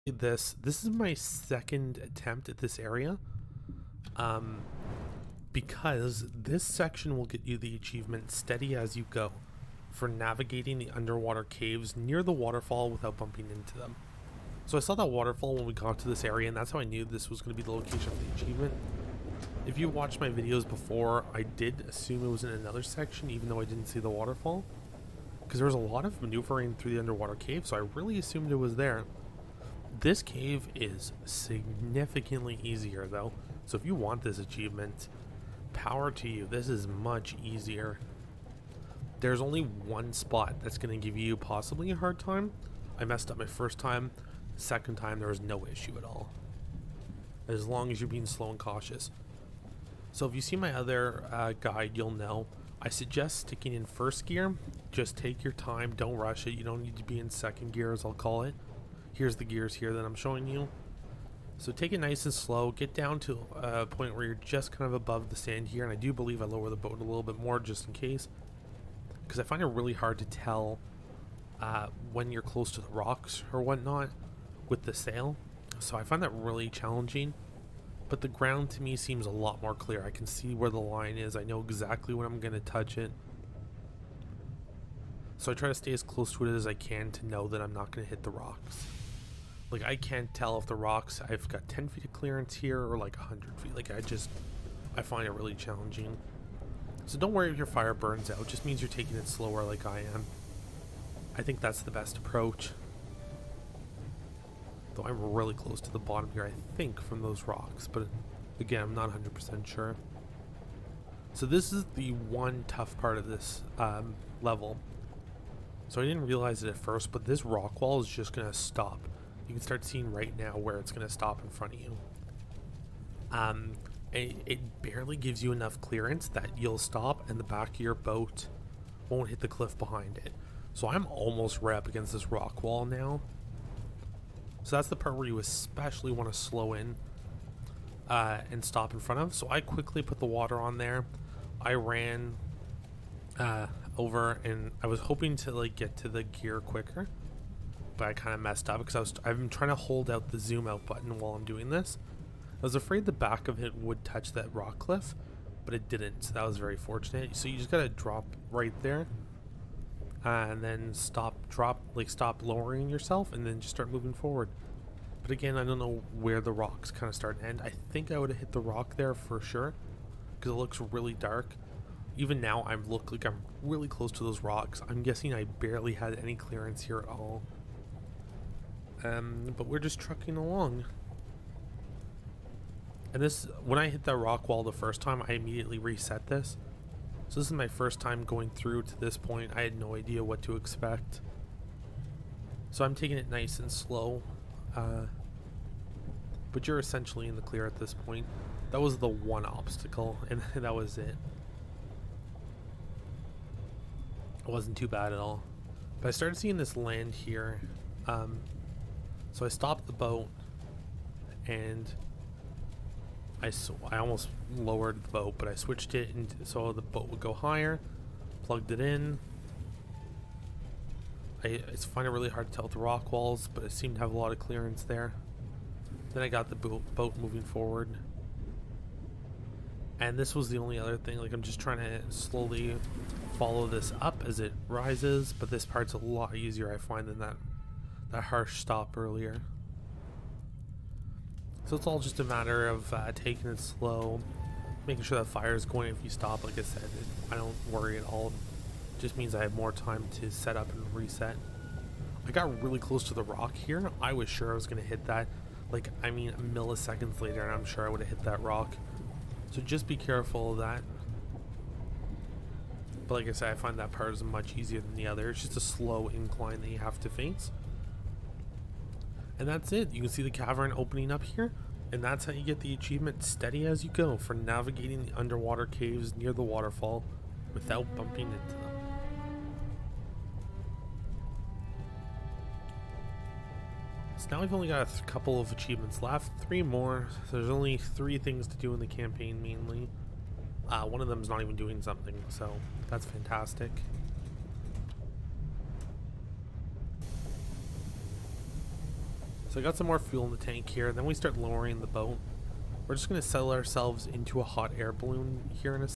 This is my second attempt at this area, um, because this section will get you the achievement Steady As You Go for navigating the underwater caves near the waterfall without bumping into them. So I saw that waterfall when we got to this area, and that's how I knew this was going to be the location of the achievement. If you watched my videos before, I did assume it was in another section even though I didn't see the waterfall, because there was a lot of maneuvering through the underwater cave, so I really assumed it was there. This cave is significantly easier though, so if you want this achievement, power to you. This is much easier. There's only one spot that's going to give you possibly a hard time. I messed up my first time. Second time there was no issue at all, as long as you're being slow and cautious. So if you see my other guide, you'll know I suggest sticking in first gear. Just take your time, don't rush it. You don't need to be in second gear, as I'll call it. Here's the gears here that I'm showing you. So take it nice and slow, get down to a point where you're just kind of above the sand here, and I do believe I lower the boat a little bit more just in case, because I find it really hard to tell when you're close to the rocks or whatnot with the sail. So I find that really challenging, but the ground to me seems a lot more clear. I can see where the line is, I know exactly when I'm going to touch it. So I try to stay as close to it as I can to know that I'm not going to hit the rocks. Like, I can't tell if the rocks, I've got 10 feet of clearance here or like 100 feet. Like, I find it really challenging. So don't worry if your fire burns out. It just means you're taking it slower like I am. I think that's the best approach. Though I'm really close to the bottom here, I think, from those rocks. But again, I'm not 100% sure. So this is the one tough part of this level. So I didn't realize it at first, but this rock wall is just going to stop. You can start seeing right now where it's going to stop in front of you. It barely gives you enough clearance that you'll stop and the back of your boat won't hit the cliff behind it. So I'm almost right up against this rock wall now. So that's the part where you especially want to slow in and stop in front of. So I quickly put the water on there. I ran over, and I was hoping to like get to the gear quicker, but I kind of messed up because I've been trying to hold out the zoom out button while I'm doing this. I was afraid the back of it would touch that rock cliff, but it didn't, so that was very fortunate. So you just gotta drop right there, and then stop lowering yourself, and then just start moving forward. But again, I don't know where the rocks kind of start and end. I think I would have hit the rock there for sure, because it looks really dark. Even now, I look like I'm really close to those rocks. I'm guessing I barely had any clearance here at all. But we're just trucking along. And this, when I hit that rock wall the first time, I immediately reset this. So this is my first time going through to this point. I had no idea what to expect. So I'm taking it nice and slow. But you're essentially in the clear at this point. That was the one obstacle, and that was it. It wasn't too bad at all. But I started seeing this land here. So I stopped the boat, and I almost lowered the boat, but I switched it so the boat would go higher, plugged it in. I find it really hard to tell with the rock walls, but it seemed to have a lot of clearance there. Then I got the boat moving forward. And this was the only other thing, like I'm just trying to slowly follow this up as it rises, but this part's a lot easier I find than that harsh stop earlier. So it's all just a matter of taking it slow, making sure that fire is going if you stop. Like I said, I don't worry at all. It just means I have more time to set up and reset. I got really close to the rock here. I was sure I was going to hit that. Like, I mean, milliseconds later, and I'm sure I would have hit that rock. So just be careful of that. But like I said, I find that part is much easier than the other. It's just a slow incline that you have to face. And that's it. You can see the cavern opening up here, and that's how you get the achievement Steady As You Go for navigating the underwater caves near the waterfall without bumping into them. So now we've only got a couple of achievements left, 3 more. So there's only 3 things to do in the campaign mainly. One of them is not even doing something, so that's fantastic. So I got some more fuel in the tank here. Then we start lowering the boat. We're just going to settle ourselves into a hot air balloon here in a